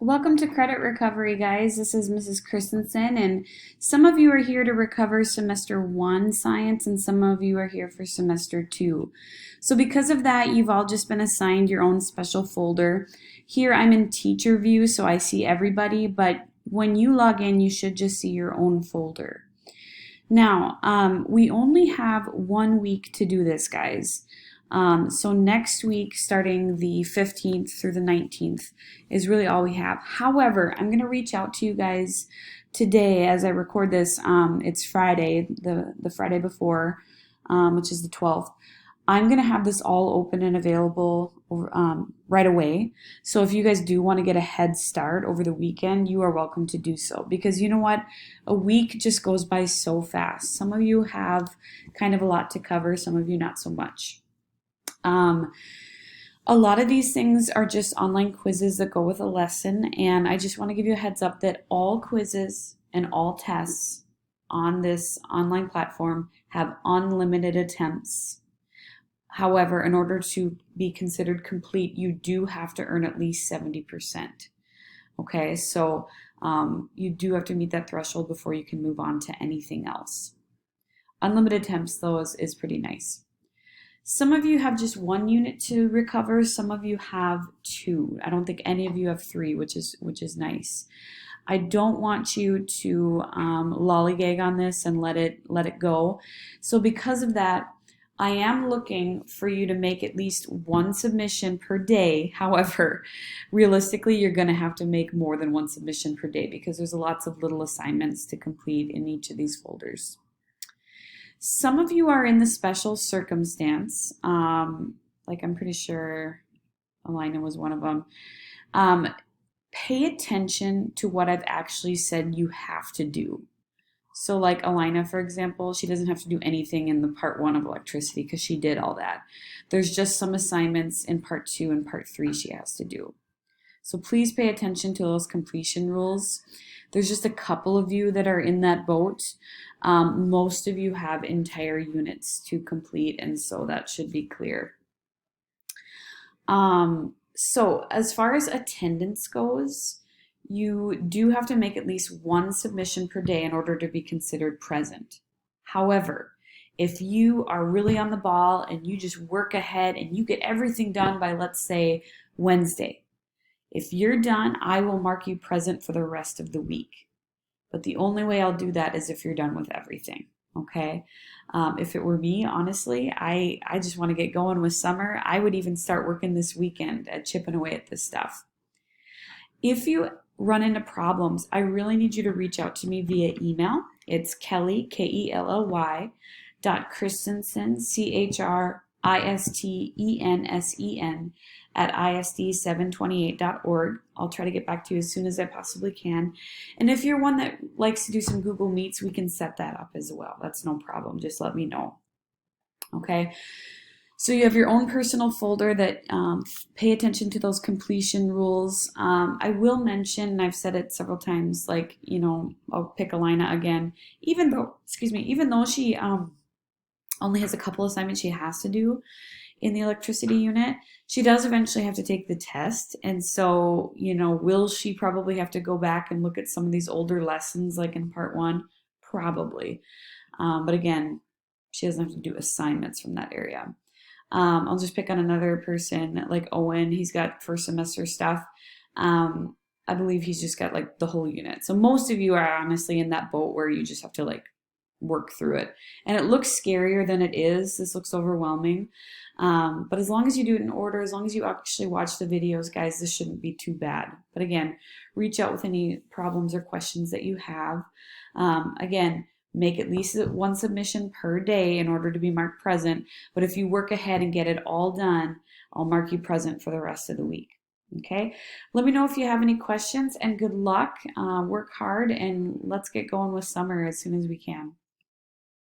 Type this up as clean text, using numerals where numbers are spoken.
Welcome to Credit Recovery, guys. This is Mrs. Christensen, and some of you are here to recover semester 1 science, and some of you are here for semester 2. So because of that, you've all just been assigned your own special folder. Here I'm in teacher view, so I see everybody, but when you log in, you should just see your own folder. Now, we only have 1 week to do this, guys. So next week, starting the 15th through the 19th, is really all we have. However, I'm going to reach out to you guys today as I record this. It's Friday, the Friday before, which is the 12th. I'm going to have this all open and available right away. So if you guys do want to get a head start over the weekend, you are welcome to do so. Because you know what? A week just goes by so fast. Some of you have kind of a lot to cover, some of you not so much. A lot of these things are just online quizzes that go with a lesson, and I just want to give you a heads up that all quizzes and all tests on this online platform have unlimited attempts. However, in order to be considered complete, you do have to earn at least 70%. Okay, so you do have to meet that threshold before you can move on to anything else. Unlimited attempts, though, is pretty nice. Some of you have just 1 unit to recover. Some of you have 2. I don't think any of you have 3, which is nice. I don't want you to lollygag on this and let it go. So because of that, I am looking for you to make at least 1 submission per day. However, realistically, you're going to have to make more than 1 submission per day because there's lots of little assignments to complete in each of these folders. Some of you are in the special circumstance, like I'm pretty sure Alina was one of them. Pay attention to what I've actually said you have to do. So like Alina, for example, she doesn't have to do anything in the part 1 of electricity because she did all that. There's just some assignments in part 2 and part 3 she has to do. So please pay attention to those completion rules. There's just a couple of you that are in that boat. Most of you have entire units to complete, and so that should be clear. So as far as attendance goes, you do have to make at least 1 submission per day in order to be considered present. However, if you are really on the ball and you just work ahead and you get everything done by, let's say, Wednesday, if you're done, I will mark you present for the rest of the week. But the only way I'll do that is if you're done with everything, okay? If it were me, honestly, I just want to get going with summer. I would even start working this weekend at chipping away at this stuff. If you run into problems, I really need you to reach out to me via email. It's Kelly, Kelly, .Christensen, CHRISTENSEN, at isd728.org. I'll try to get back to you as soon as I possibly can. And if you're one that likes to do some Google Meets, we can set that up as well. That's no problem. Just let me know. Okay. So you have your own personal folder that pay attention to those completion rules. I will mention, and I've said it several times, like, you know, I'll pick Alina again, even though she only has a couple assignments she has to do in the electricity unit, she does eventually have to take the test. And so, you know, will she probably have to go back and look at some of these older lessons like in part 1? Probably. But again, she doesn't have to do assignments from that area. I'll just pick on another person like Owen. He's got first semester stuff. I believe he's just got like the whole unit. So most of you are honestly in that boat where you just have to like work through it. And it looks scarier than it is. This looks overwhelming. But as long as you do it in order, as long as you actually watch the videos, guys, this shouldn't be too bad. But again, reach out with any problems or questions that you have. Again, make at least 1 submission per day in order to be marked present. But if you work ahead and get it all done, I'll mark you present for the rest of the week. Okay? Let me know if you have any questions, and good luck. Work hard, and let's get going with summer as soon as we can.